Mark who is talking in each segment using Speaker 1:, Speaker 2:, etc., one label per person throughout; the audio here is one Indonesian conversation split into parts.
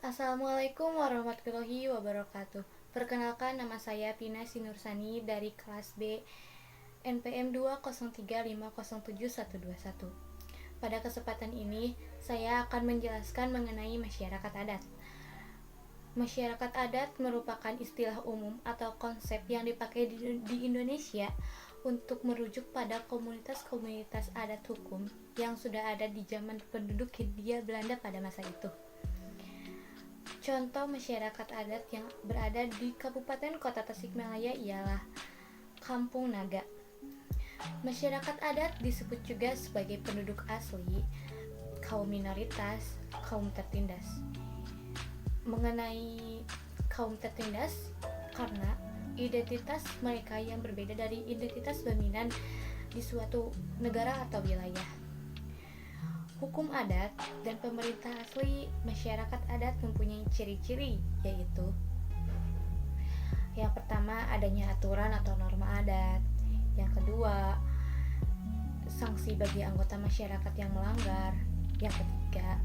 Speaker 1: Assalamualaikum warahmatullahi wabarakatuh. Perkenalkan, nama saya Pina Sinursani dari kelas B NPM 203507121. Pada kesempatan ini, saya akan menjelaskan mengenai masyarakat adat. Masyarakat adat merupakan istilah umum atau konsep yang dipakai di Indonesia untuk merujuk pada komunitas-komunitas adat hukum yang sudah ada di zaman penduduk Hindia Belanda pada masa itu. Contoh masyarakat adat yang berada di Kabupaten Kota Tasikmalaya ialah Kampung Naga. Masyarakat adat disebut juga sebagai penduduk asli, kaum minoritas, kaum tertindas. Mengenai kaum tertindas, karena identitas mereka yang berbeda dari identitas dominan di suatu negara atau wilayah. Hukum adat dan pemerintah asli masyarakat adat mempunyai ciri-ciri, yaitu yang pertama, adanya aturan atau norma adat. Yang kedua, sanksi bagi anggota masyarakat yang melanggar. Yang ketiga,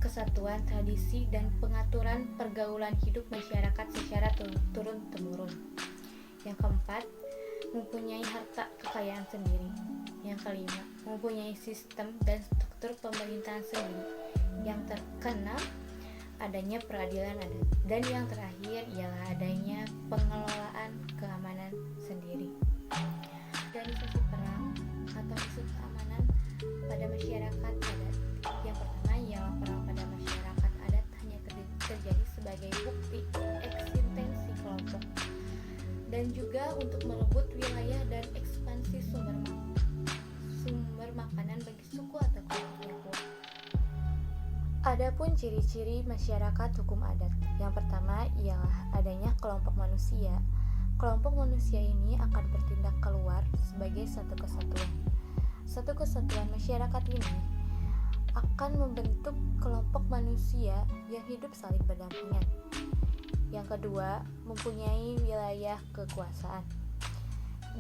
Speaker 1: kesatuan tradisi dan pengaturan pergaulan hidup masyarakat secara turun-temurun. Yang keempat, mempunyai harta kekayaan sendiri. Yang kelima, mempunyai sistem dan struktur pemerintahan sendiri. Yang keenam, adanya peradilan adat. Dan yang terakhir ialah adanya pengelolaan keamanan sendiri. Organisasi perang atau isu keamanan pada masyarakat adat. Yang pertama ialah perang pada masyarakat adat hanya terjadi sebagai bukti eksistensi kelompok dan juga untuk merebut wilayah dan ekspansi sumber makanan bagi suku atau kelompok yang kuat. Adapun ciri-ciri masyarakat hukum adat. Yang pertama ialah adanya kelompok manusia. Kelompok manusia ini akan bertindak keluar sebagai satu kesatuan. Satu kesatuan masyarakat ini akan membentuk kelompok manusia yang hidup saling berdampingan. Yang kedua, mempunyai wilayah kekuasaan,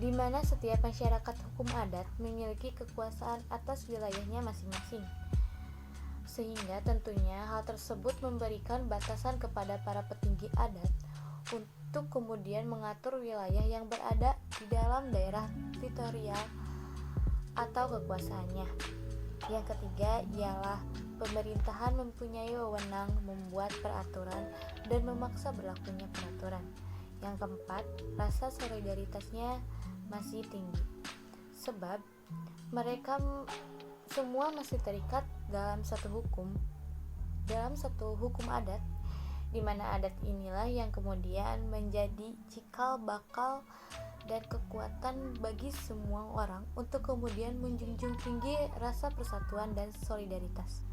Speaker 1: di mana setiap masyarakat hukum adat memiliki kekuasaan atas wilayahnya masing-masing. Sehingga tentunya hal tersebut memberikan batasan kepada para petinggi adat untuk kemudian mengatur wilayah yang berada di dalam daerah teritorial atau kekuasaannya. Yang ketiga ialah pemerintahan mempunyai wewenang membuat peraturan dan memaksa berlakunya peraturan. Yang keempat, rasa solidaritasnya masih tinggi, sebab mereka semua masih terikat dalam satu hukum adat, di mana adat inilah yang kemudian menjadi cikal bakal dan kekuatan bagi semua orang untuk kemudian menjunjung tinggi rasa persatuan dan solidaritas.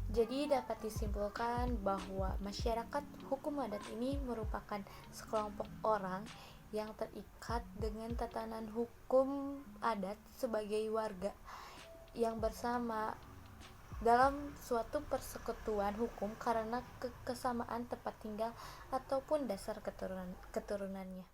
Speaker 1: Jadi dapat disimpulkan bahwa masyarakat hukum adat ini merupakan sekelompok orang yang terikat dengan tatanan hukum adat sebagai warga yang bersama dalam suatu persekutuan hukum karena kesamaan tempat tinggal ataupun dasar keturunannya.